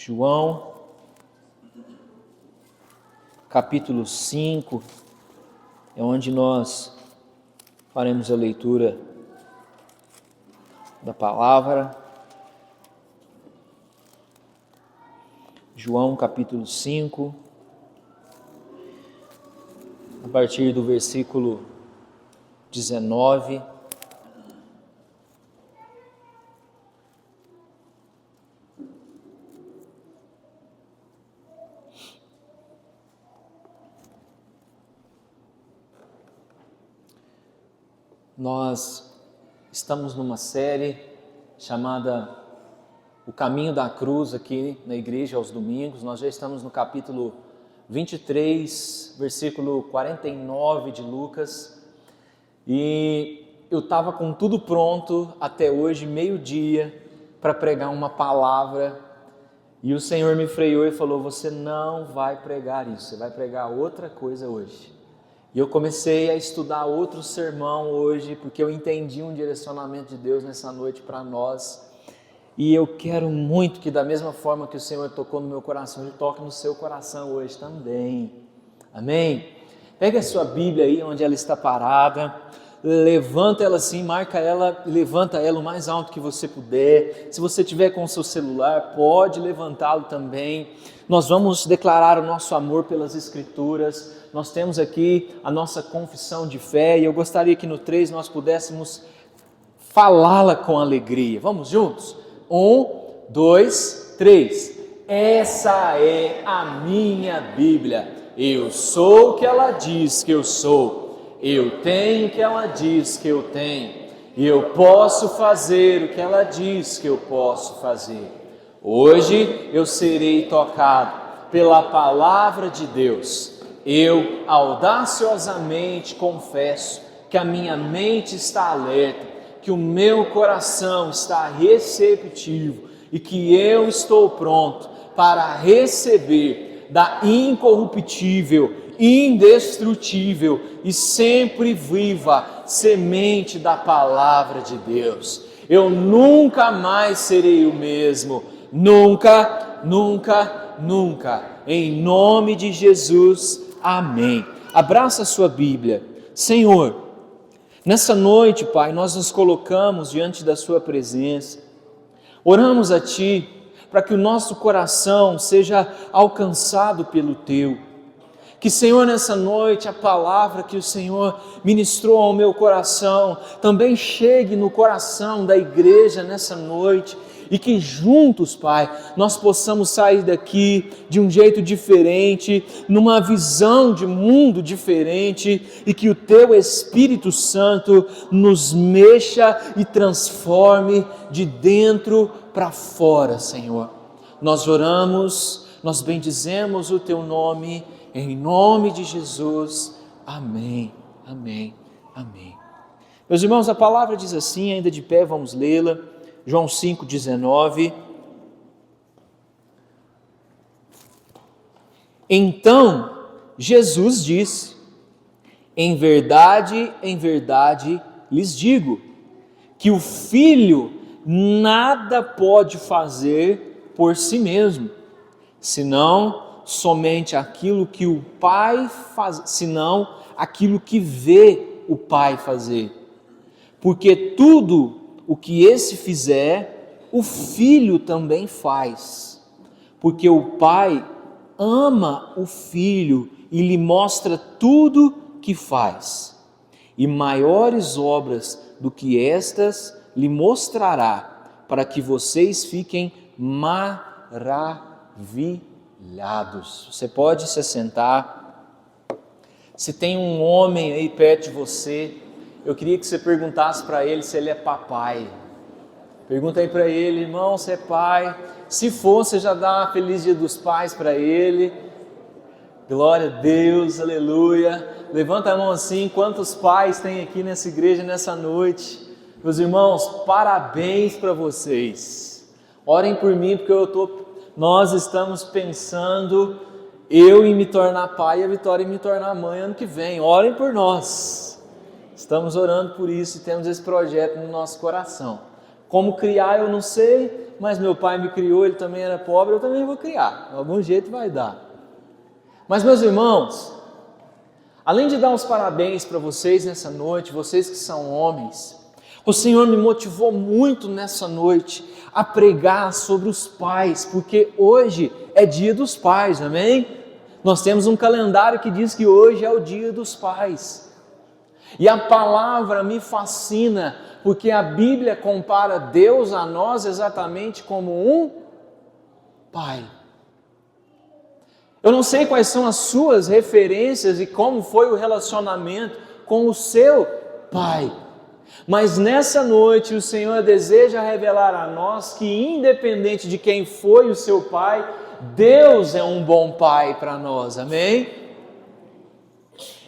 João, capítulo 5, é onde nós faremos a leitura da palavra. João, capítulo 5, a partir do versículo 19. Nós estamos numa série chamada O Caminho da Cruz aqui na igreja aos domingos. Nós já estamos no capítulo 23, versículo 49 de Lucas. E eu estava com tudo pronto até hoje, meio-dia, para pregar uma palavra. E o Senhor me freou e falou: você não vai pregar isso, você vai pregar outra coisa hoje. E eu comecei a estudar outro sermão hoje, porque eu entendi um direcionamento de Deus nessa noite para nós. E eu quero muito que da mesma forma que o Senhor tocou no meu coração, Ele toque no seu coração hoje também. Amém? Pega a sua Bíblia aí onde ela está parada, levanta ela assim, marca ela, levanta ela o mais alto que você puder. Se você tiver com o seu celular, pode levantá-lo também. Nós vamos declarar o nosso amor pelas Escrituras. Nós temos aqui a nossa confissão de fé e eu gostaria que no 3 nós pudéssemos falá-la com alegria. Vamos juntos? 1, 2, 3. Essa é a minha Bíblia. Eu sou o que ela diz que eu sou. Eu tenho o que ela diz que eu tenho. E eu posso fazer o que ela diz que eu posso fazer. Hoje eu serei tocado pela palavra de Deus. Eu audaciosamente confesso que a minha mente está alerta, que o meu coração está receptivo e que eu estou pronto para receber da incorruptível, indestrutível e sempre viva semente da palavra de Deus. Eu nunca mais serei o mesmo, nunca, nunca, nunca. Em nome de Jesus, amém. Abraça a sua Bíblia. Senhor, nessa noite, Pai, nós nos colocamos diante da sua presença. Oramos a Ti para que o nosso coração seja alcançado pelo Teu. Que, Senhor, nessa noite, a palavra que o Senhor ministrou ao meu coração também chegue no coração da igreja nessa noite e que juntos, Pai, nós possamos sair daqui de um jeito diferente, numa visão de mundo diferente e que o Teu Espírito Santo nos mexa e transforme de dentro para fora, Senhor. Nós oramos, nós bendizemos o Teu nome, em nome de Jesus, amém, amém, amém. Meus irmãos, a palavra diz assim, ainda de pé, vamos lê-la, João 5,19. Então, Jesus disse: em verdade lhes digo, que o Filho nada pode fazer por si mesmo, senão somente aquilo que o Pai faz, senão aquilo que vê o Pai fazer. Porque tudo o que esse fizer, o Filho também faz. Porque o Pai ama o Filho e lhe mostra tudo que faz. E maiores obras do que estas lhe mostrará, para que vocês fiquem maravilhados. Você pode se assentar. Se tem um homem aí perto de você, eu queria que você perguntasse para ele se ele é papai. Pergunta aí para ele: irmão, você é pai? Se for, você já dá Feliz Dia dos Pais para ele. Glória a Deus, aleluia. Levanta a mão assim, quantos pais tem aqui nessa igreja nessa noite? Meus irmãos, parabéns para vocês. Orem por mim, porque nós estamos pensando eu em me tornar pai e a Vitória em me tornar mãe ano que vem. Orem por nós. Estamos orando por isso e temos esse projeto no nosso coração. Como criar eu não sei, mas meu pai me criou, ele também era pobre, eu também vou criar. De algum jeito vai dar. Mas meus irmãos, além de dar os parabéns para vocês nessa noite, vocês que são homens, o Senhor me motivou muito nessa noite a pregar sobre os pais, porque hoje é dia dos pais, amém? Nós temos um calendário que diz que hoje é o dia dos pais. E a palavra me fascina, porque a Bíblia compara Deus a nós exatamente como um pai. Eu não sei quais são as suas referências e como foi o relacionamento com o seu pai, mas nessa noite o Senhor deseja revelar a nós que, independente de quem foi o seu pai, Deus é um bom pai para nós, amém?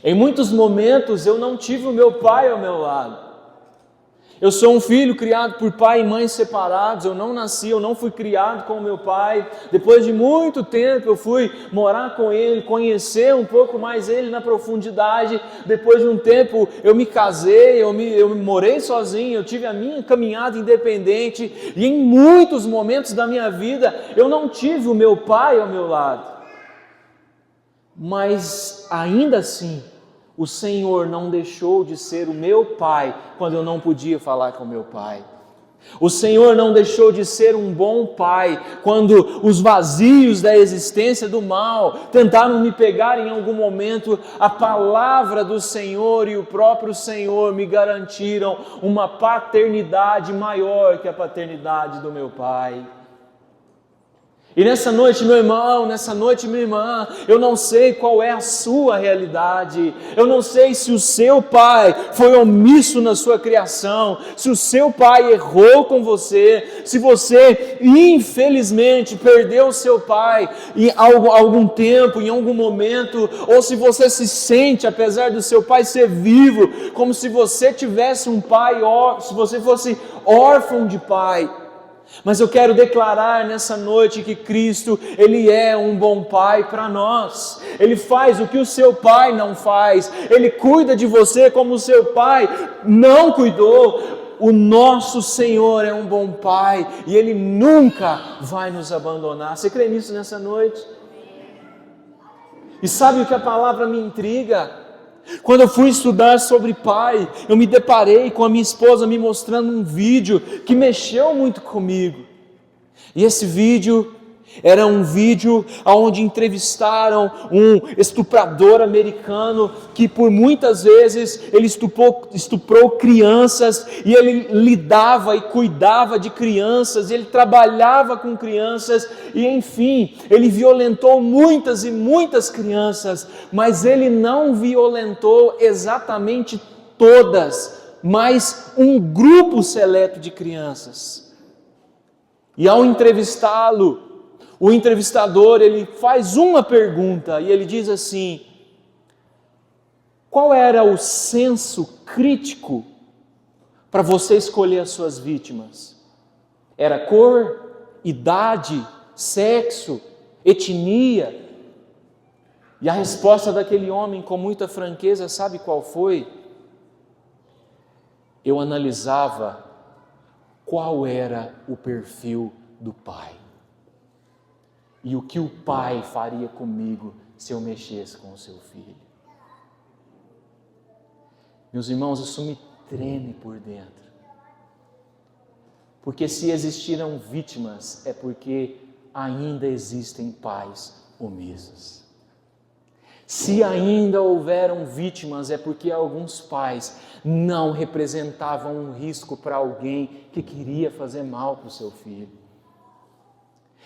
Em muitos momentos eu não tive o meu pai ao meu lado. Eu sou um filho criado por pai e mãe separados, eu não fui criado com o meu pai. Depois de muito tempo eu fui morar com ele, conhecer um pouco mais ele na profundidade. Depois de um tempo eu me casei, eu morei sozinho, eu tive a minha caminhada independente. E em muitos momentos da minha vida eu não tive o meu pai ao meu lado. Mas ainda assim, o Senhor não deixou de ser o meu pai quando eu não podia falar com meu pai. O Senhor não deixou de ser um bom pai quando os vazios da existência do mal tentaram me pegar em algum momento. A palavra do Senhor e o próprio Senhor me garantiram uma paternidade maior que a paternidade do meu pai. E nessa noite, meu irmão, nessa noite, minha irmã, eu não sei qual é a sua realidade, eu não sei se o seu pai foi omisso na sua criação, se o seu pai errou com você, se você, infelizmente, perdeu o seu pai em algum tempo, em algum momento, ou se você se sente, apesar do seu pai ser vivo, como se você tivesse um pai, se você fosse órfão de pai. Mas eu quero declarar nessa noite que Cristo, Ele é um bom pai para nós. Ele faz o que o seu pai não faz. Ele cuida de você como o seu pai não cuidou. O nosso Senhor é um bom pai e Ele nunca vai nos abandonar. Você crê nisso nessa noite? E sabe o que a palavra me intriga? Quando eu fui estudar sobre pai, eu me deparei com a minha esposa me mostrando um vídeo que mexeu muito comigo. E esse vídeo era um vídeo onde entrevistaram um estuprador americano que por muitas vezes ele estuprou crianças e ele lidava e cuidava de crianças, ele trabalhava com crianças e enfim, ele violentou muitas e muitas crianças, mas ele não violentou exatamente todas, mas um grupo seleto de crianças. E ao entrevistá-lo, o entrevistador, ele faz uma pergunta e ele diz assim: qual era o senso crítico para você escolher as suas vítimas? Era cor, idade, sexo, etnia? E a resposta daquele homem, com muita franqueza, sabe qual foi? Eu analisava qual era o perfil do pai. E o que o pai faria comigo se eu mexesse com o seu filho. Meus irmãos, isso me treme por dentro. Porque se existiram vítimas, é porque ainda existem pais omissos. Se ainda houveram vítimas, é porque alguns pais não representavam um risco para alguém que queria fazer mal para o seu filho.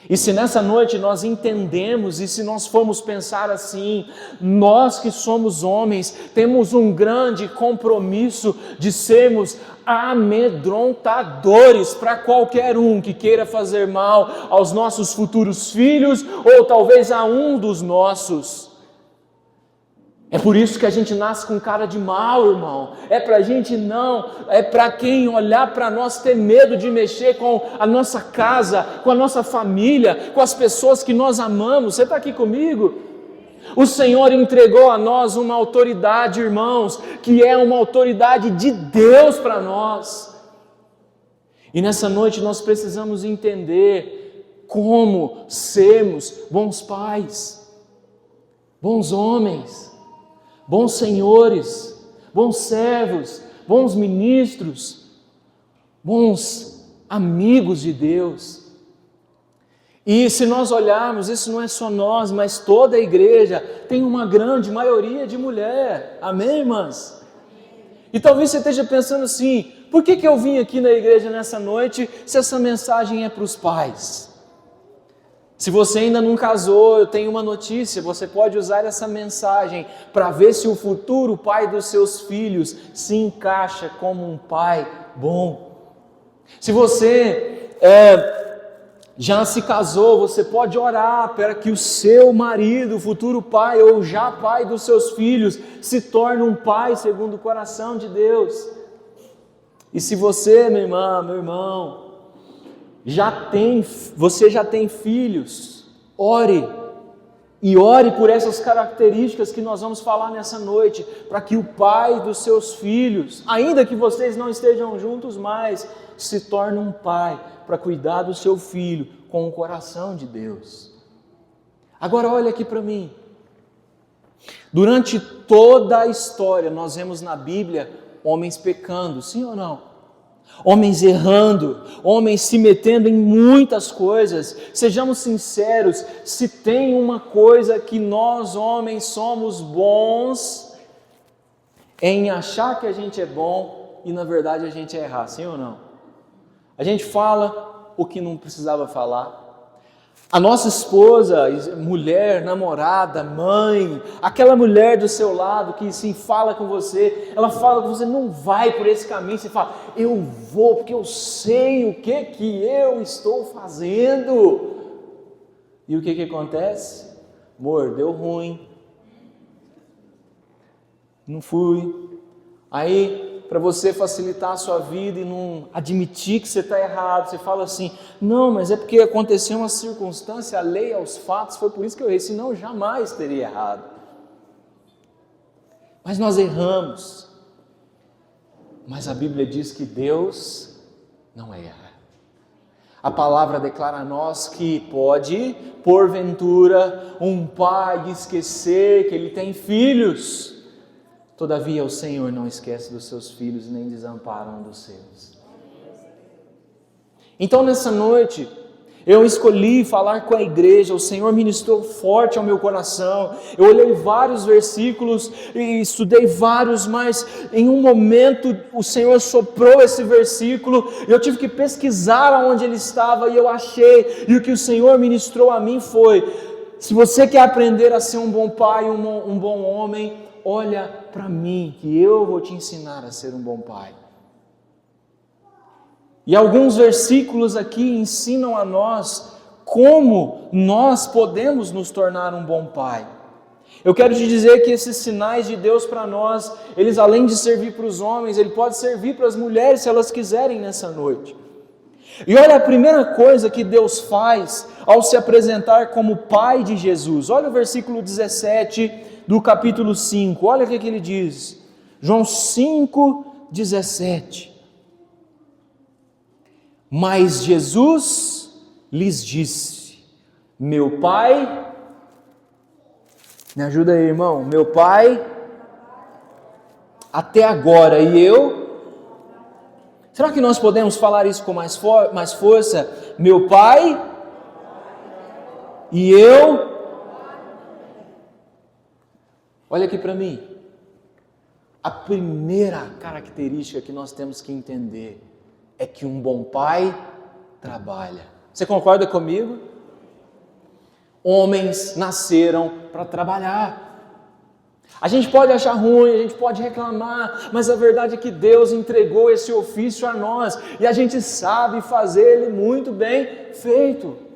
E se nessa noite nós entendemos, e se nós formos pensar assim, nós que somos homens, temos um grande compromisso de sermos amedrontadores para qualquer um que queira fazer mal aos nossos futuros filhos, ou talvez a um dos nossos. É por isso que a gente nasce com cara de mal, irmão. É para quem olhar para nós ter medo de mexer com a nossa casa, com a nossa família, com as pessoas que nós amamos. Você está aqui comigo? O Senhor entregou a nós uma autoridade, irmãos, que é uma autoridade de Deus para nós. E nessa noite nós precisamos entender como sermos bons pais, bons homens, bons senhores, bons servos, bons ministros, bons amigos de Deus. E se nós olharmos, isso não é só nós, mas toda a igreja tem uma grande maioria de mulher. Amém, irmãs? E talvez você esteja pensando assim, por que eu vim aqui na igreja nessa noite se essa mensagem é para os pais? Se você ainda não casou, eu tenho uma notícia, você pode usar essa mensagem para ver se o futuro pai dos seus filhos se encaixa como um pai bom. Se você já se casou, você pode orar para que o seu marido, o futuro pai ou já pai dos seus filhos, se torne um pai segundo o coração de Deus. E se você, minha irmã, meu irmão, você já tem filhos, ore por essas características que nós vamos falar nessa noite, para que o pai dos seus filhos, ainda que vocês não estejam juntos mais, se torne um pai para cuidar do seu filho com o coração de Deus. Agora olha aqui para mim. Durante toda a história nós vemos na Bíblia homens pecando, sim ou não? Homens errando, homens se metendo em muitas coisas. Sejamos sinceros, se tem uma coisa que nós homens somos bons, é em achar que a gente é bom e na verdade a gente é errar, sim ou não? A gente fala o que não precisava falar. A nossa esposa, mulher, namorada, mãe, aquela mulher do seu lado que se fala com você, ela fala com você, não vai por esse caminho, você fala, eu vou porque eu sei o que eu estou fazendo. E o que acontece? Amor, deu ruim, não fui. Aí, para você facilitar a sua vida e não admitir que você está errado, você fala assim, não, mas é porque aconteceu uma circunstância alheia aos fatos, foi por isso que eu errei, senão eu jamais teria errado. Mas nós erramos, mas a Bíblia diz que Deus não erra. A palavra declara a nós que pode, porventura, um pai esquecer que ele tem filhos. Todavia o Senhor não esquece dos seus filhos, nem desampara um dos seus. Então nessa noite, eu escolhi falar com a igreja, o Senhor ministrou forte ao meu coração, eu olhei vários versículos e estudei vários, mas em um momento o Senhor soprou esse versículo, e eu tive que pesquisar aonde ele estava, e eu achei, e o que o Senhor ministrou a mim foi, se você quer aprender a ser um bom pai, um bom homem, olha para mim, que eu vou te ensinar a ser um bom pai. E alguns versículos aqui ensinam a nós como nós podemos nos tornar um bom pai. Eu quero te dizer que esses sinais de Deus para nós, eles além de servir para os homens, ele pode servir para as mulheres se elas quiserem nessa noite. E olha a primeira coisa que Deus faz ao se apresentar como pai de Jesus. Olha o versículo 17 do capítulo 5, olha o que ele diz, João 5, 17. Mas Jesus lhes disse, meu Pai, me ajuda aí, irmão, meu Pai, até agora e eu, será que nós podemos falar isso com mais força? Meu Pai e eu. Olha aqui para mim, a primeira característica que nós temos que entender é que um bom pai trabalha. Você concorda comigo? Homens nasceram para trabalhar. A gente pode achar ruim, a gente pode reclamar, mas a verdade é que Deus entregou esse ofício a nós e a gente sabe fazer ele muito bem feito.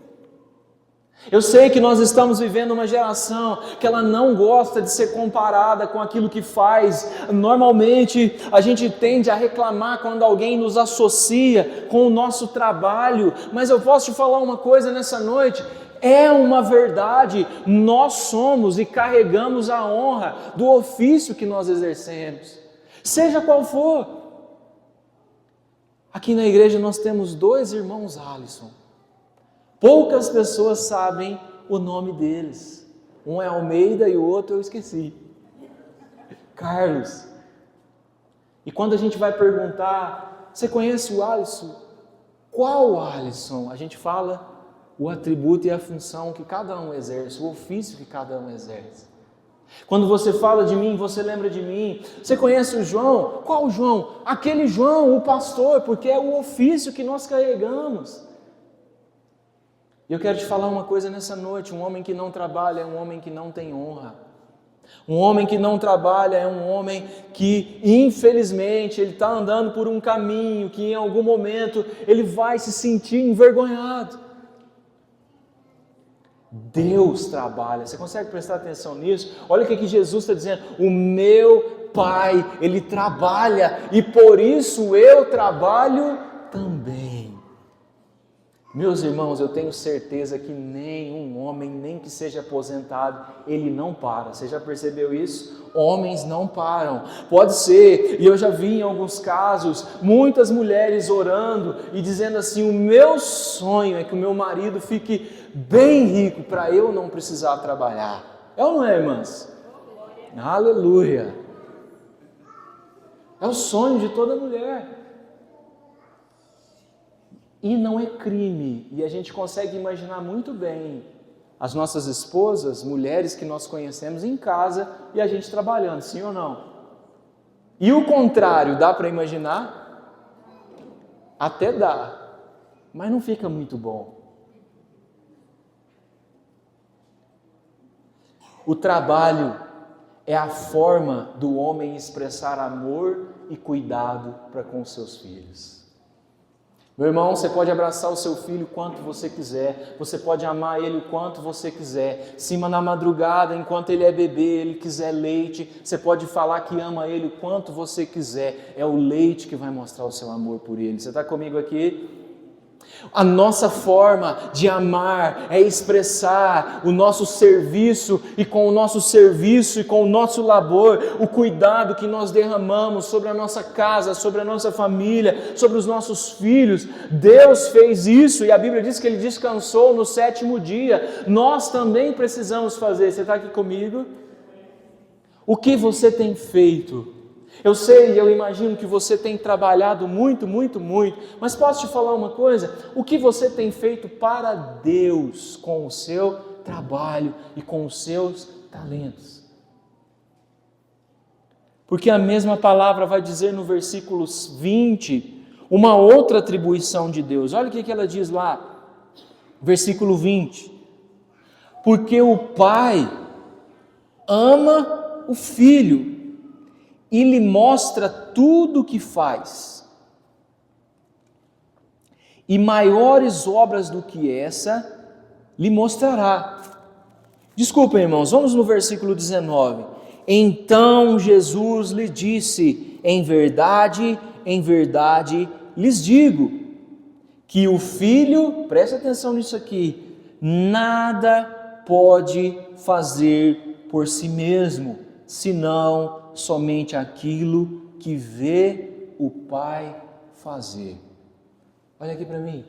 Eu sei que nós estamos vivendo uma geração que ela não gosta de ser comparada com aquilo que faz. Normalmente a gente tende a reclamar quando alguém nos associa com o nosso trabalho, mas eu posso te falar uma coisa nessa noite, é uma verdade, nós somos e carregamos a honra do ofício que nós exercemos, seja qual for. Aqui na igreja nós temos 2 irmãos Alisson. Poucas pessoas sabem o nome deles. Um é Almeida e o outro eu esqueci. Carlos. E quando a gente vai perguntar, você conhece o Alisson? Qual Alisson? A gente fala o atributo e a função que cada um exerce, o ofício que cada um exerce. Quando você fala de mim, você lembra de mim. Você conhece o João? Qual João? Aquele João, o pastor, porque é o ofício que nós carregamos. E eu quero te falar uma coisa nessa noite: um homem que não trabalha é um homem que não tem honra. Um homem que não trabalha é um homem que, infelizmente, ele está andando por um caminho que em algum momento ele vai se sentir envergonhado. Deus trabalha. Você consegue prestar atenção nisso? Olha o que Jesus está dizendo: o meu Pai, Ele trabalha e por isso eu trabalho também. Meus irmãos, eu tenho certeza que nenhum homem, nem que seja aposentado, ele não para. Você já percebeu isso? Homens não param. Pode ser, e eu já vi em alguns casos, muitas mulheres orando e dizendo assim: o meu sonho é que o meu marido fique bem rico para eu não precisar trabalhar. É ou não é, irmãs? Aleluia! É o sonho de toda mulher. E não é crime, e a gente consegue imaginar muito bem as nossas esposas, mulheres que nós conhecemos em casa e a gente trabalhando, sim ou não? E o contrário, dá para imaginar? Até dá, mas não fica muito bom. O trabalho é a forma do homem expressar amor e cuidado para com seus filhos. Meu irmão, você pode abraçar o seu filho quanto você quiser, você pode amar ele o quanto você quiser, cima na madrugada, enquanto ele é bebê, ele quiser leite, você pode falar que ama ele o quanto você quiser, é o leite que vai mostrar o seu amor por ele. Você está comigo aqui? A nossa forma de amar é expressar o nosso serviço e com o nosso serviço e com o nosso labor, o cuidado que nós derramamos sobre a nossa casa, sobre a nossa família, sobre os nossos filhos. Deus fez isso e a Bíblia diz que Ele descansou no 7º dia. Nós também precisamos fazer. Você está aqui comigo? O que você tem feito? Eu sei, eu imagino que você tem trabalhado muito, mas posso te falar uma coisa? O que você tem feito para Deus com o seu trabalho e com os seus talentos? Porque a mesma palavra vai dizer no versículo 20, uma outra atribuição de Deus. Olha o que ela diz lá, versículo 20. Porque o Pai ama o Filho e lhe mostra tudo o que faz. E maiores obras do que essa lhe mostrará. Desculpem, irmãos, vamos no versículo 19. Então Jesus lhe disse: em verdade lhes digo, que o Filho, presta atenção nisso aqui, nada pode fazer por si mesmo, senão somente aquilo que vê o Pai fazer. Olha aqui para mim.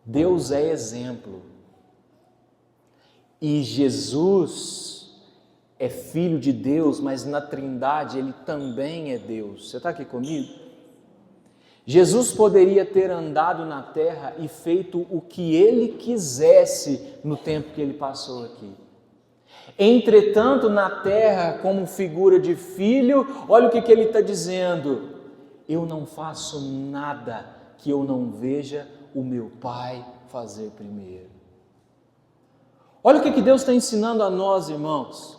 Deus é exemplo. E Jesus é filho de Deus, mas na Trindade Ele também é Deus. Você está aqui comigo? Jesus poderia ter andado na terra e feito o que Ele quisesse no tempo que Ele passou aqui. Entretanto, na terra, como figura de filho, olha o que Ele está dizendo: eu não faço nada que eu não veja o meu Pai fazer primeiro. Olha o que Deus está ensinando a nós, irmãos.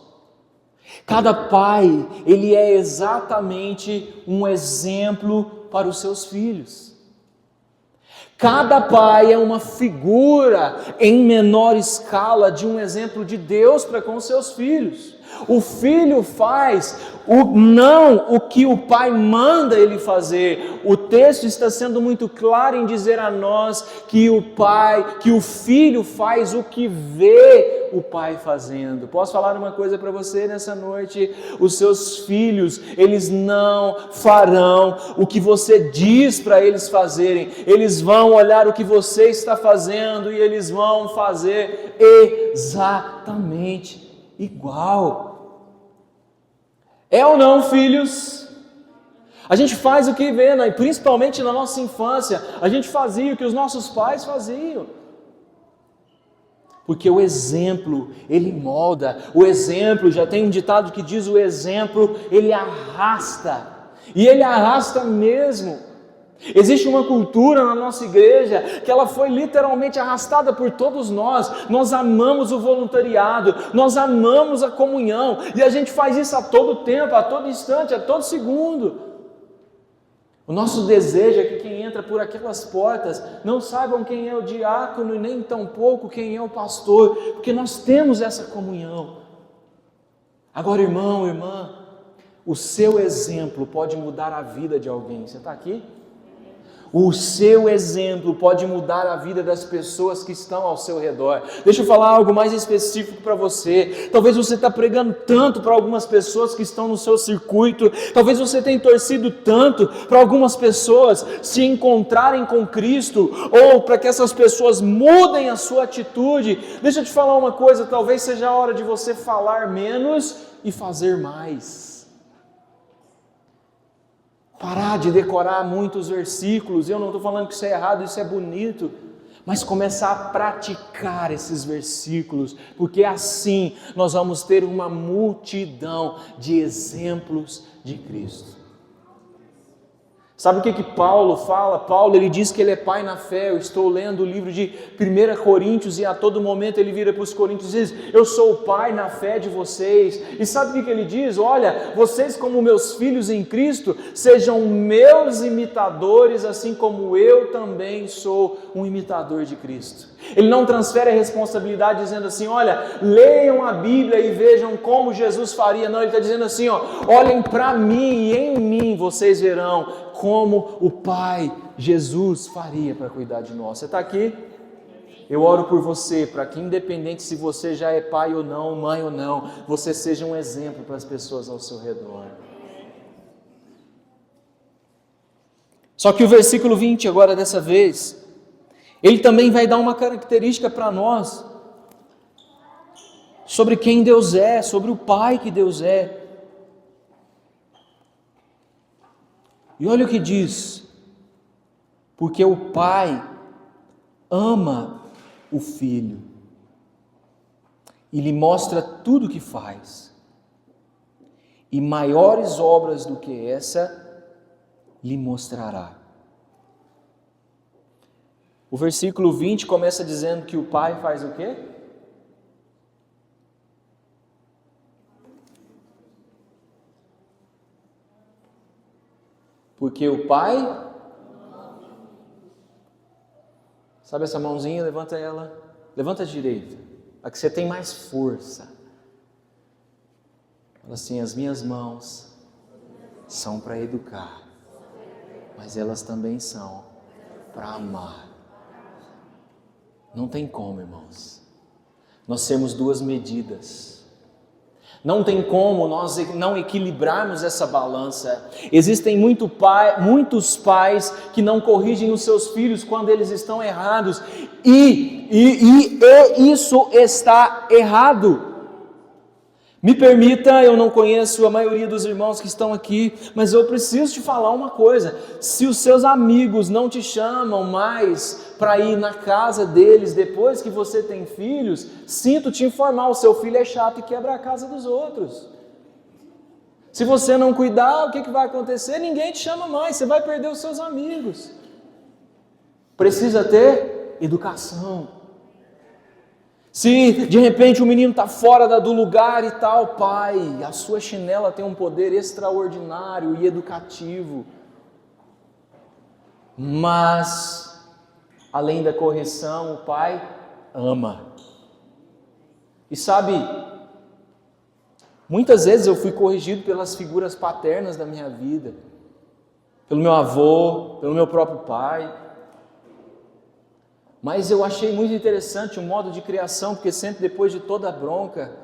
Cada pai, ele é exatamente um exemplo para os seus filhos. Cada pai é uma figura em menor escala de um exemplo de Deus para com os seus filhos. O filho faz não o que o pai manda ele fazer. O texto está sendo muito claro em dizer a nós que o filho faz o que vê o pai fazendo. Posso falar uma coisa para você nessa noite? Os seus filhos, eles não farão o que você diz para eles fazerem. Eles vão olhar o que você está fazendo e eles vão fazer exatamente igual. É ou não, filhos? A gente faz o que vê, né? Principalmente na nossa infância, a gente fazia o que os nossos pais faziam. Porque o exemplo, ele molda. O exemplo, já tem um ditado que diz: o exemplo, ele arrasta. E ele arrasta mesmo. Existe uma cultura na nossa igreja que ela foi literalmente arrastada por todos nós. Nós amamos o voluntariado, nós amamos a comunhão, e a gente faz isso a todo tempo, a todo instante, a todo segundo. O nosso desejo é que quem entra por aquelas portas não saibam quem é o diácono e nem tampouco quem é o pastor, porque nós temos essa comunhão. Agora, irmão, irmã, o seu exemplo pode mudar a vida de alguém. Você está aqui? O seu exemplo pode mudar a vida das pessoas que estão ao seu redor. Deixa eu falar algo mais específico para você. Talvez você está pregando tanto para algumas pessoas que estão no seu circuito. Talvez você tenha torcido tanto para algumas pessoas se encontrarem com Cristo, ou para que essas pessoas mudem a sua atitude. Deixa eu te falar uma coisa, talvez seja a hora de você falar menos e fazer mais. Parar de decorar muitos versículos. Eu não estou falando que isso é errado, isso é bonito, mas começar a praticar esses versículos, porque assim nós vamos ter uma multidão de exemplos de Cristo. Sabe o que Paulo fala? Paulo, ele diz que ele é pai na fé. Eu estou lendo o livro de 1 Coríntios e a todo momento ele vira para os coríntios e diz: eu sou o pai na fé de vocês. E sabe o que ele diz? Olha, vocês como meus filhos em Cristo, sejam meus imitadores, assim como eu também sou um imitador de Cristo. Ele não transfere a responsabilidade dizendo assim: olha, leiam a Bíblia e vejam como Jesus faria. Não, ele está dizendo assim: olhem para mim e em mim vocês verão como o Pai Jesus faria para cuidar de nós. Você está aqui? Eu oro por você, para que independente se você já é pai ou não, mãe ou não, você seja um exemplo para as pessoas ao seu redor. Só que o versículo 20 agora dessa vez, ele também vai dar uma característica para nós, sobre quem Deus é, sobre o Pai que Deus é. E olha o que diz: porque o Pai ama o Filho e lhe mostra tudo o que faz, e maiores obras do que essa lhe mostrará. O versículo 20 começa dizendo que o Pai faz o quê? Porque o Pai, sabe essa mãozinha? Levanta ela, levanta a direita, a que você tem mais força. Fala assim: as minhas mãos são para educar, mas elas também são para amar. Não tem como, irmãos, nós temos duas medidas. Não tem como nós não equilibrarmos essa balança. Existem muitos pais que não corrigem os seus filhos quando eles estão errados. E isso está errado. Me permita, eu não conheço a maioria dos irmãos que estão aqui, mas eu preciso te falar uma coisa: se os seus amigos não te chamam mais para ir na casa deles depois que você tem filhos, sinto te informar, o seu filho é chato e quebra a casa dos outros. Se você não cuidar, o que vai acontecer? Ninguém te chama mais, você vai perder os seus amigos. Precisa ter educação. Se de repente o menino está fora do lugar e tal, pai, a sua chinela tem um poder extraordinário e educativo. Mas, além da correção, o pai ama. E sabe, Muitas vezes eu fui corrigido pelas figuras paternas da minha vida, pelo meu avô, pelo meu próprio pai. Mas eu achei muito interessante o modo de criação, porque sempre depois de toda a bronca,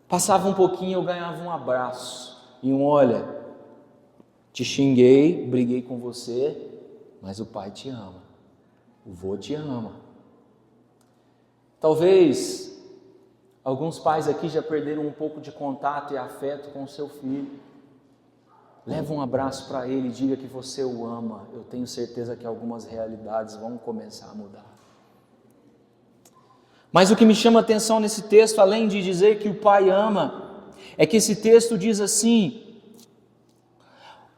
passava um pouquinho, eu ganhava um abraço e olha, te xinguei, briguei com você, mas o pai te ama, o vô te ama. Talvez alguns pais aqui já perderam um pouco de contato e afeto com o seu filho. Leva um abraço para ele e diga que você o ama. Eu tenho certeza que algumas realidades vão começar a mudar. Mas o que me chama a atenção nesse texto, além de dizer que o pai ama, é que esse texto diz assim: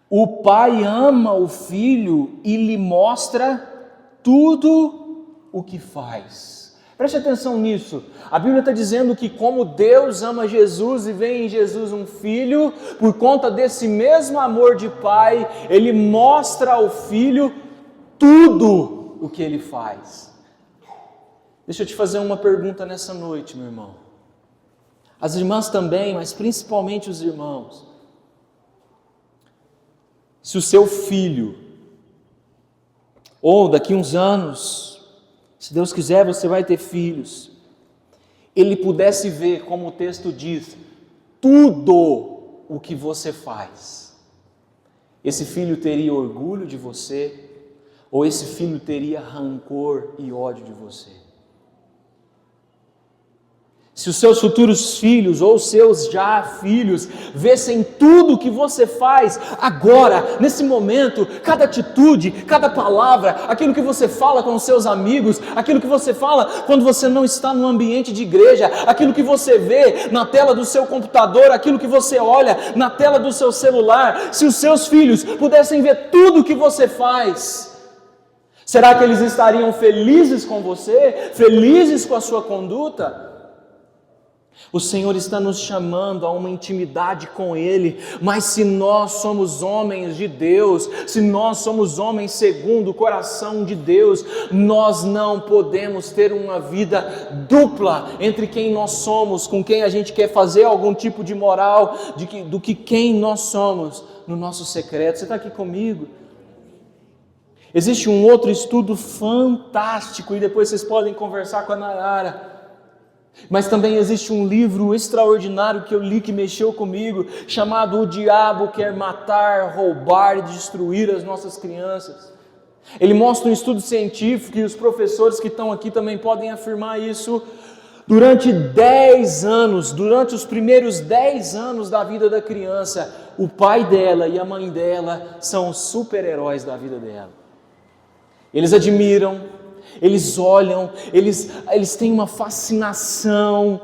o pai ama o filho e lhe mostra tudo o que faz. Preste atenção nisso. A Bíblia está dizendo que como Deus ama Jesus e vê em Jesus um filho, por conta desse mesmo amor de pai, Ele mostra ao filho tudo o que ele faz. Deixa eu te fazer uma pergunta nessa noite, meu irmão. As irmãs também, mas principalmente os irmãos. Se o seu filho, ou daqui uns anos, se Deus quiser você vai ter filhos, ele pudesse ver, como o texto diz, tudo o que você faz, esse filho teria orgulho de você, ou esse filho teria rancor e ódio de você? Se os seus futuros filhos ou seus já filhos vissem tudo o que você faz agora, nesse momento, cada atitude, cada palavra, aquilo que você fala com os seus amigos, aquilo que você fala quando você não está no ambiente de igreja, aquilo que você vê na tela do seu computador, aquilo que você olha na tela do seu celular, se os seus filhos pudessem ver tudo o que você faz, será que eles estariam felizes com você, felizes com a sua conduta? O Senhor está nos chamando a uma intimidade com Ele, mas se nós somos homens de Deus, se nós somos homens segundo o coração de Deus, nós não podemos ter uma vida dupla entre quem nós somos, com quem a gente quer fazer algum tipo de moral, do que quem nós somos no nosso secreto. Você está aqui comigo? Existe um outro estudo fantástico, e depois vocês podem conversar com a Nayara. Mas também existe um livro extraordinário que eu li, que mexeu comigo, chamado O Diabo Quer Matar, Roubar e Destruir as Nossas Crianças. Ele mostra um estudo científico, e os professores que estão aqui também podem afirmar isso. Durante 10 anos, durante os primeiros 10 anos da vida da criança, o pai dela e a mãe dela são os super-heróis da vida dela. Eles admiram, eles olham, eles têm uma fascinação.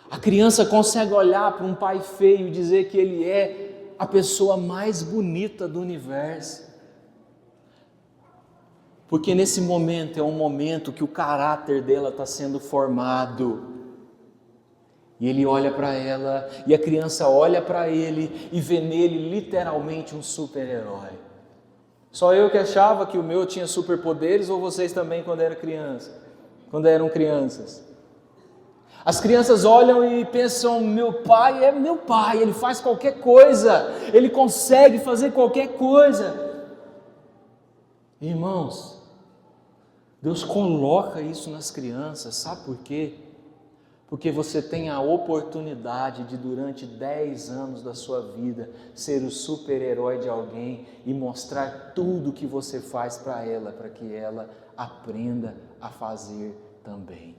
A criança consegue olhar para um pai feio e dizer que ele é a pessoa mais bonita do universo. Porque nesse momento é um momento que o caráter dela está sendo formado. E ele olha para ela, e a criança olha para ele e vê nele literalmente um super-herói. Só eu que achava que o meu tinha superpoderes, ou vocês também quando eram crianças? As crianças olham e pensam: meu pai é meu pai, ele faz qualquer coisa, ele consegue fazer qualquer coisa. Irmãos, Deus coloca isso nas crianças, sabe por quê? Porque você tem a oportunidade de, durante 10 anos da sua vida, ser o super-herói de alguém e mostrar tudo o que você faz para ela, para que ela aprenda a fazer também.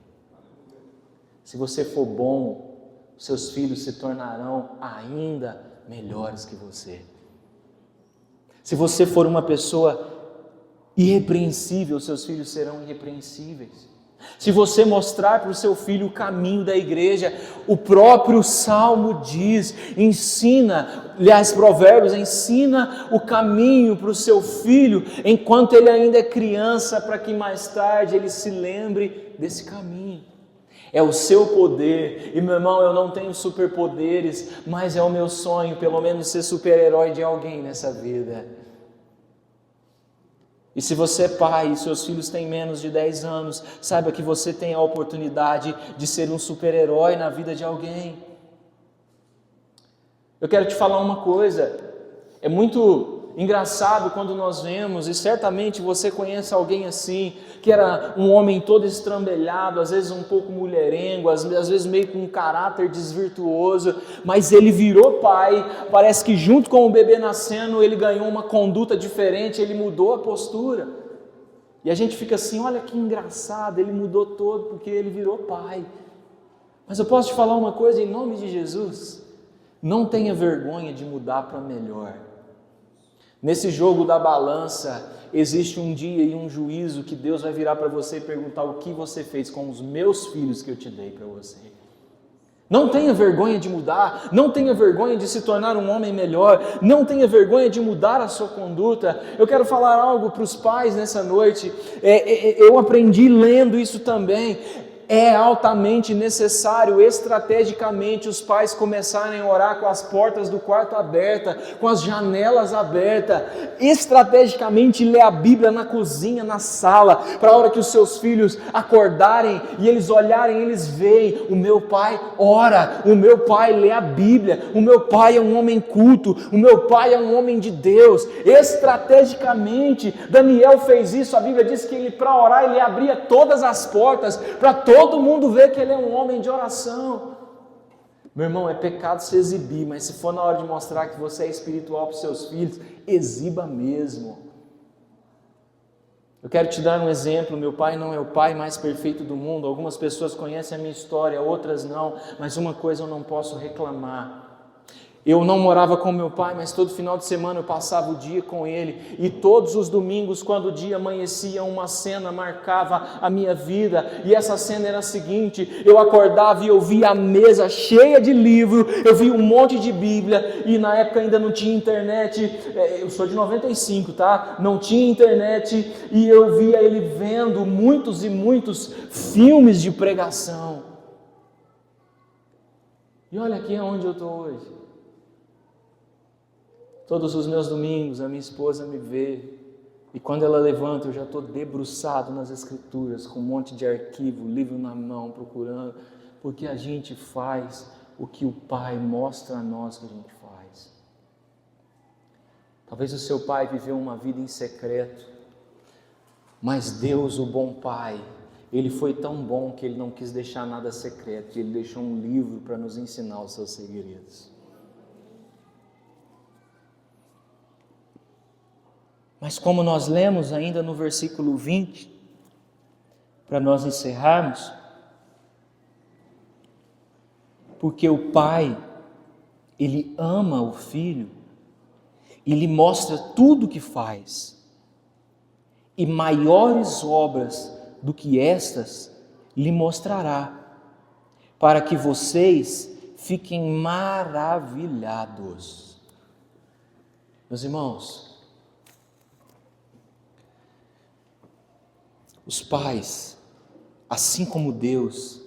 Se você for bom, seus filhos se tornarão ainda melhores que você. Se você for uma pessoa irrepreensível, seus filhos serão irrepreensíveis. Se você mostrar para o seu filho o caminho da igreja, o próprio Salmo diz, Provérbios, ensina o caminho para o seu filho, enquanto ele ainda é criança, para que mais tarde ele se lembre desse caminho. É o seu poder, e meu irmão, eu não tenho superpoderes, mas é o meu sonho, pelo menos ser super-herói de alguém nessa vida. E se você é pai e seus filhos têm menos de 10 anos, saiba que você tem a oportunidade de ser um super-herói na vida de alguém. Eu quero te falar uma coisa, é muito engraçado quando nós vemos, e certamente você conhece alguém assim, que era um homem todo estrambelhado, às vezes um pouco mulherengo, às vezes meio com um caráter desvirtuoso, mas ele virou pai, parece que junto com o bebê nascendo ele ganhou uma conduta diferente, ele mudou a postura, e a gente fica assim, olha que engraçado, ele mudou todo porque ele virou pai. Mas eu posso te falar uma coisa em nome de Jesus, não tenha vergonha de mudar para melhor. Nesse jogo da balança, existe um dia e um juízo que Deus vai virar para você e perguntar o que você fez com os meus filhos que eu te dei para você. Não tenha vergonha de mudar, não tenha vergonha de se tornar um homem melhor, não tenha vergonha de mudar a sua conduta. Eu quero falar algo para os pais nessa noite, eu aprendi lendo isso também. É altamente necessário, estrategicamente, os pais começarem a orar com as portas do quarto abertas, com as janelas abertas, estrategicamente ler a Bíblia na cozinha, na sala, para a hora que os seus filhos acordarem e eles olharem, eles veem, o meu pai ora, o meu pai lê a Bíblia, o meu pai é um homem culto, o meu pai é um homem de Deus. Estrategicamente, Daniel fez isso, a Bíblia diz que ele, para orar, ele abria todas as portas, para todo mundo ver que ele é um homem de oração. Meu irmão, é pecado se exibir, mas se for na hora de mostrar que você é espiritual para os seus filhos, exiba mesmo. Eu quero te dar um exemplo. Meu pai não é o pai mais perfeito do mundo. Algumas pessoas conhecem a minha história, outras não, mas uma coisa eu não posso reclamar. Eu não morava com meu pai, mas todo final de semana eu passava o dia com ele, e todos os domingos, quando o dia amanhecia, uma cena marcava a minha vida, e essa cena era a seguinte: eu acordava e eu via a mesa cheia de livro, eu via um monte de Bíblia, e na época ainda não tinha internet, eu sou de 95, tá? Não tinha internet, e eu via ele vendo muitos e muitos filmes de pregação. E olha aqui onde eu estou hoje. Todos os meus domingos a minha esposa me vê, e quando ela levanta eu já estou debruçado nas escrituras, com um monte de arquivo, livro na mão, procurando, porque a gente faz o que o Pai mostra a nós que a gente faz. Talvez o seu pai viveu uma vida em secreto, mas Deus, o bom Pai, Ele foi tão bom que Ele não quis deixar nada secreto, Ele deixou um livro para nos ensinar os seus segredos. Mas como nós lemos ainda no versículo 20, para nós encerrarmos, porque o Pai, Ele ama o Filho, e lhe mostra tudo o que faz, e maiores obras do que estas lhe mostrará, para que vocês fiquem maravilhados. Meus irmãos, os pais, assim como Deus,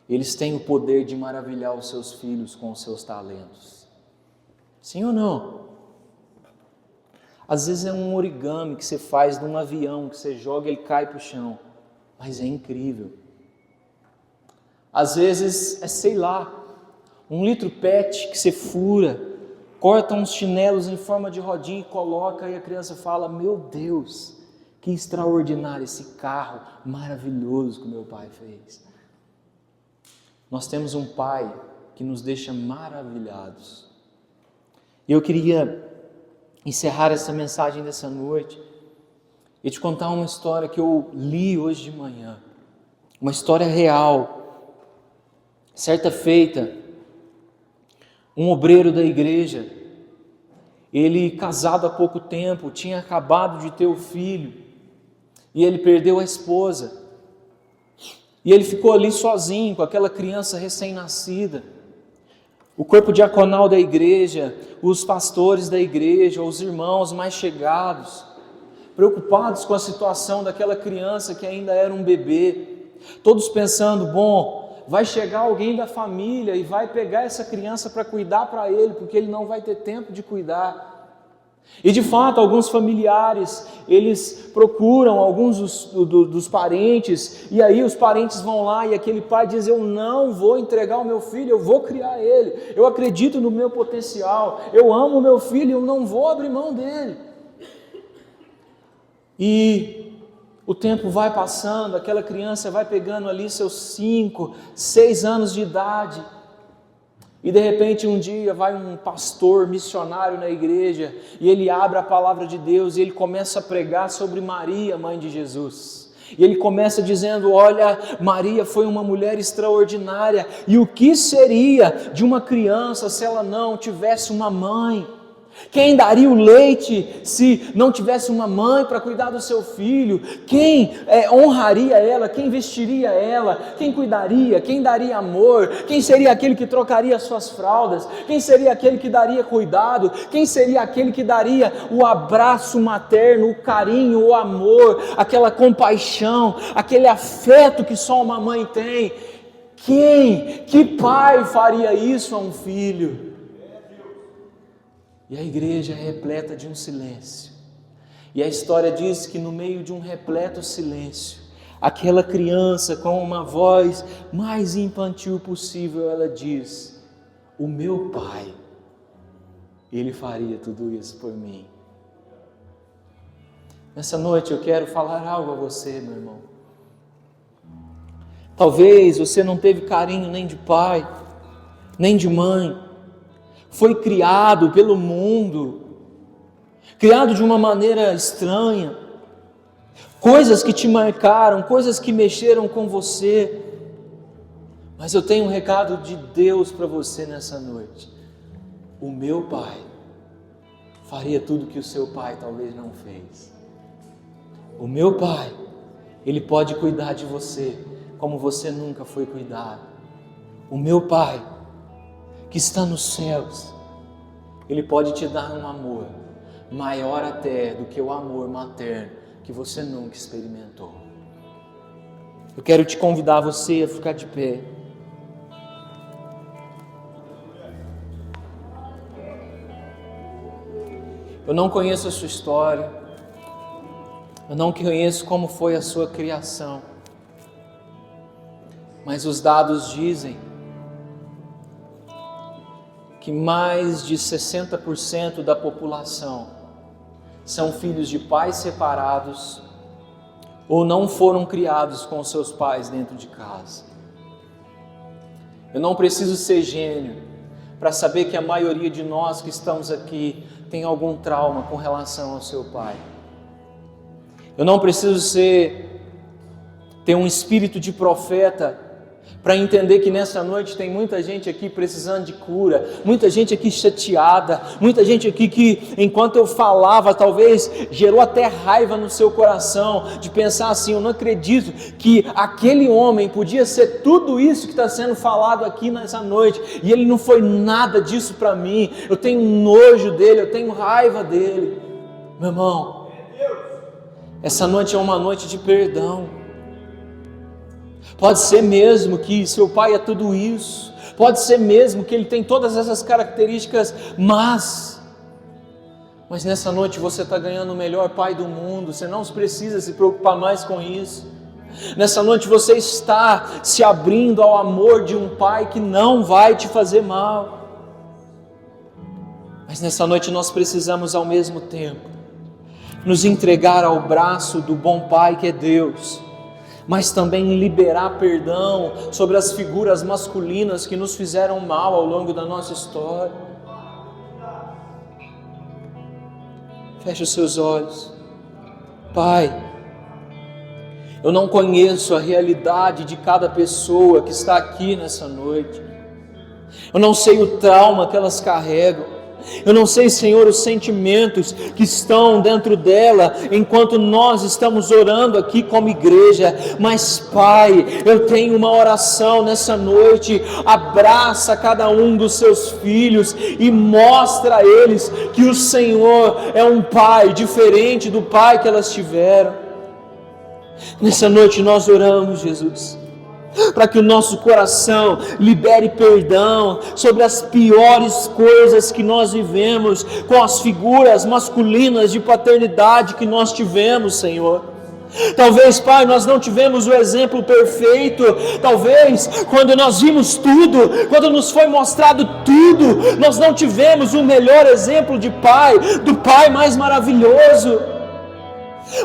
eles têm o poder de maravilhar os seus filhos com os seus talentos. Sim ou não? Às vezes é um origami que você faz num avião, que você joga e ele cai para o chão, mas é incrível. Às vezes é, sei lá, um litro PET que você fura, corta uns chinelos em forma de rodinha e coloca, e a criança fala: meu Deus, que extraordinário esse carro maravilhoso que o meu pai fez. Nós temos um Pai que nos deixa maravilhados. E eu queria encerrar essa mensagem dessa noite e te contar uma história que eu li hoje de manhã. Uma história real. Certa feita, um obreiro da igreja, ele casado há pouco tempo, tinha acabado de ter o filho, e ele perdeu a esposa, e ele ficou ali sozinho com aquela criança recém-nascida. O corpo diaconal da igreja, os pastores da igreja, os irmãos mais chegados, preocupados com a situação daquela criança que ainda era um bebê, todos pensando: bom, vai chegar alguém da família e vai pegar essa criança para cuidar para ele, porque ele não vai ter tempo de cuidar. E de fato, alguns familiares, eles procuram alguns dos parentes, e aí os parentes vão lá e aquele pai diz: eu não vou entregar o meu filho, eu vou criar ele, eu acredito no meu potencial, eu amo o meu filho, eu não vou abrir mão dele. E o tempo vai passando, aquela criança vai pegando ali seus 5, 6 anos de idade, e de repente um dia vai um pastor missionário na igreja, e ele abre a palavra de Deus, e ele começa a pregar sobre Maria, mãe de Jesus. E ele começa dizendo: olha, Maria foi uma mulher extraordinária, e o que seria de uma criança se ela não tivesse uma mãe? Quem daria o leite se não tivesse uma mãe para cuidar do seu filho? Quem honraria ela? Quem vestiria ela? Quem cuidaria? Quem daria amor? Quem seria aquele que trocaria as suas fraldas? Quem seria aquele que daria cuidado? Quem seria aquele que daria o abraço materno, o carinho, o amor, aquela compaixão, aquele afeto que só uma mãe tem? Que pai faria isso a um filho? E a igreja é repleta de um silêncio. E a história diz que no meio de um repleto silêncio, aquela criança com uma voz mais infantil possível, ela diz: o meu pai, ele faria tudo isso por mim. Nessa noite eu quero falar algo a você, meu irmão. Talvez você não teve carinho nem de pai, nem de mãe. Foi criado pelo mundo, criado de uma maneira estranha, coisas que te marcaram, coisas que mexeram com você. Mas eu tenho um recado de Deus para você nessa noite: o meu pai faria tudo que o seu pai talvez não fez. O meu pai, ele pode cuidar de você como você nunca foi cuidado. O meu pai, que está nos céus, ele pode te dar um amor maior até do que o amor materno que você nunca experimentou. Eu quero te convidar você a ficar de pé. Eu não conheço a sua história, eu não conheço como foi a sua criação, mas os dados dizem que mais de 60% da população são filhos de pais separados ou não foram criados com seus pais dentro de casa. Eu não preciso ser gênio para saber que a maioria de nós que estamos aqui tem algum trauma com relação ao seu pai. Eu não preciso ter um espírito de profeta para entender que nessa noite tem muita gente aqui precisando de cura, muita gente aqui chateada, muita gente aqui que enquanto eu falava talvez gerou até raiva no seu coração, de pensar assim: eu não acredito que aquele homem podia ser tudo isso que está sendo falado aqui nessa noite, e ele não foi nada disso para mim, eu tenho nojo dele, eu tenho raiva dele. Meu irmão, essa noite é uma noite de perdão. Pode ser mesmo que seu pai é tudo isso, pode ser mesmo que ele tem todas essas características, mas nessa noite você está ganhando o melhor pai do mundo, você não precisa se preocupar mais com isso. Nessa noite você está se abrindo ao amor de um pai que não vai te fazer mal. Mas nessa noite nós precisamos ao mesmo tempo nos entregar ao braço do bom pai que é Deus, mas também liberar perdão sobre as figuras masculinas que nos fizeram mal ao longo da nossa história. Feche os seus olhos. Pai, eu não conheço a realidade de cada pessoa que está aqui nessa noite. Eu não sei o trauma que elas carregam. Eu não sei, Senhor, os sentimentos que estão dentro dela enquanto nós estamos orando aqui como igreja, mas Pai, eu tenho uma oração nessa noite: abraça cada um dos seus filhos e mostra a eles que o Senhor é um Pai diferente do Pai que elas tiveram. Nessa noite nós oramos, Jesus, para que o nosso coração libere perdão sobre as piores coisas que nós vivemos, com as figuras masculinas de paternidade que nós tivemos, Senhor. Talvez, Pai, nós não tivemos o exemplo perfeito. Talvez, quando nós vimos tudo, quando nos foi mostrado tudo, nós não tivemos o melhor exemplo de pai, do pai mais maravilhoso.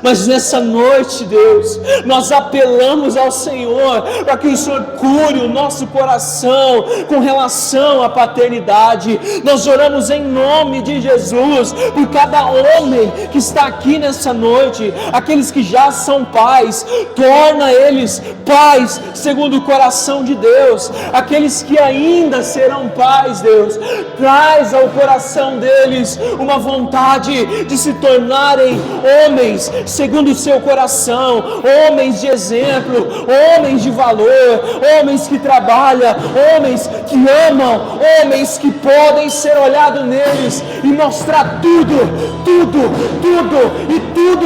Mas nessa noite, Deus, nós apelamos ao Senhor para que o Senhor cure o nosso coração com relação à paternidade. Nós oramos em nome de Jesus por cada homem que está aqui nessa noite, aqueles que já são pais, torna eles pais segundo o coração de Deus. Aqueles que ainda serão pais, Deus, traz ao coração deles uma vontade de se tornarem homens segundo o seu coração, homens de exemplo, homens de valor, homens que trabalham, homens que amam, homens que podem ser olhados neles e mostrar tudo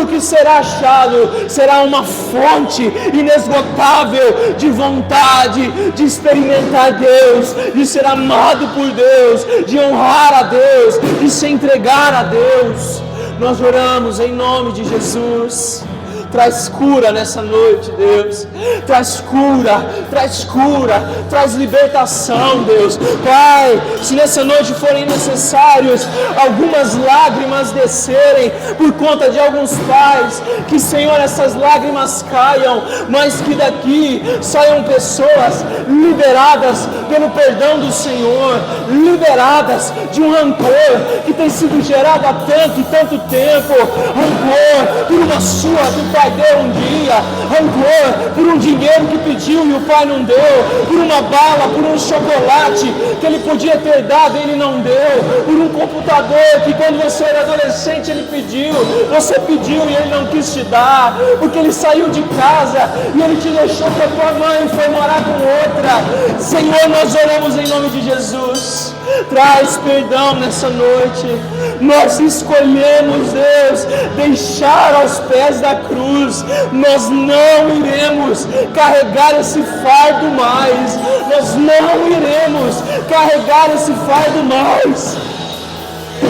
que será achado será uma fonte inesgotável de vontade de experimentar Deus, de ser amado por Deus, de honrar a Deus, de se entregar a Deus. Nós oramos em nome de Jesus. Traz cura nessa noite, Deus. Traz cura, traz libertação, Deus. Pai, se nessa noite forem necessários algumas lágrimas descerem por conta de alguns pais, que, Senhor, essas lágrimas caiam, mas que daqui saiam pessoas liberadas pelo perdão do Senhor, liberadas de um rancor que tem sido gerado há tanto e tanto tempo, rancor por uma surra que o pai deu um dia, rancor por um dinheiro que pediu e o pai não deu, por uma bala, por um chocolate que ele podia ter dado e ele não deu, por um computador que quando você era adolescente ele pediu, você pediu e ele não quis te dar, porque ele saiu de casa e ele te deixou para tua mãe e foi morar com outra. Senhor, nós oramos em nome de Jesus. Traz perdão nessa noite. Nós escolhemos, Deus, deixar aos pés da cruz. Nós não iremos carregar esse fardo mais. Nós não iremos carregar esse fardo mais.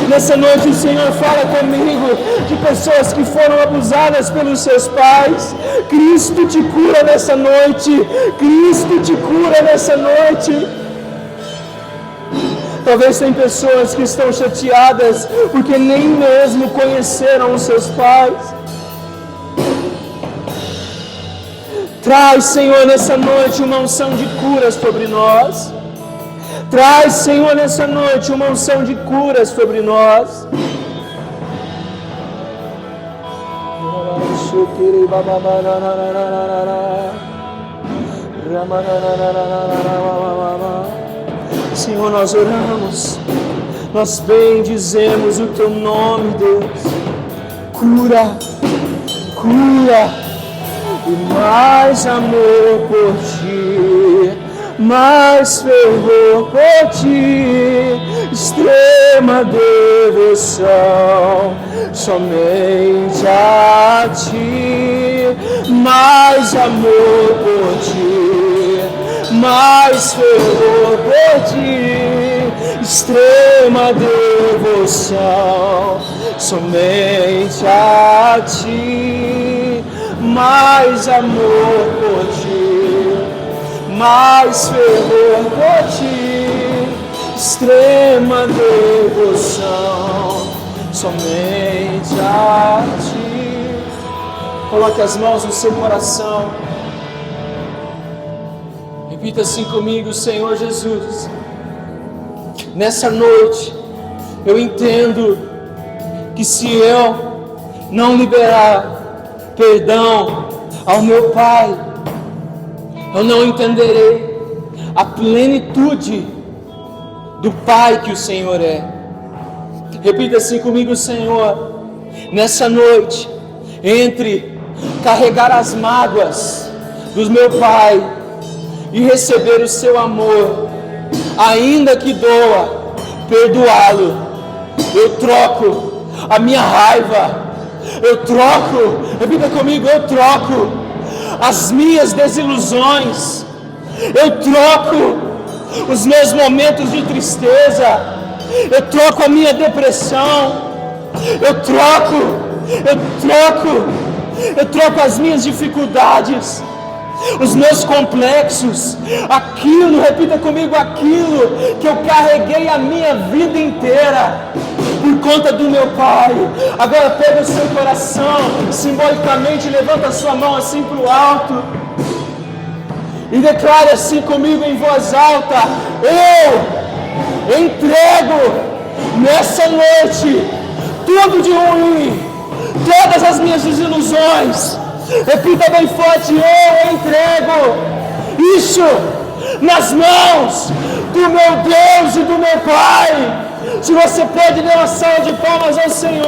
Nessa noite o Senhor fala comigo de pessoas que foram abusadas pelos seus pais. Cristo te cura nessa noite. Cristo te cura nessa noite. Talvez tem pessoas que estão chateadas porque nem mesmo conheceram os seus pais. Traz, Senhor, nessa noite uma unção de cura sobre nós. Traz, Senhor, nessa noite uma unção de cura sobre nós. Senhor, nós oramos, nós bendizemos o Teu nome, Deus. Cura, cura, e mais amor por Ti, mais fervor por Ti, extrema devoção somente a Ti, mais amor por Ti, mais fervor por Ti, extrema devoção somente a Ti, mais amor por Ti, mais fervor por Ti, extrema devoção somente a Ti. Coloque as mãos no seu coração. Repita assim comigo: Senhor Jesus, nessa noite eu entendo que se eu não liberar perdão ao meu Pai, eu não entenderei a plenitude do Pai que o Senhor é. Repita assim comigo: Senhor, nessa noite, entre carregar as mágoas do meu Pai e receber o seu amor, ainda que doa, perdoá-lo, eu troco a minha raiva, eu troco, repita comigo, eu troco as minhas desilusões Eu troco os meus momentos de tristeza. Eu troco a minha depressão. Eu troco as minhas dificuldades, os meus complexos, aquilo, repita comigo, aquilo que eu carreguei a minha vida inteira por conta do meu pai. Agora pega o seu coração, simbolicamente levanta a sua mão assim para o alto e declare assim comigo em voz alta: eu entrego nessa noite tudo de ruim, todas as minhas desilusões. Repita bem forte: eu entrego isso nas mãos do meu Deus e do meu Pai. Se você pode, dê uma salva de palmas ao Senhor.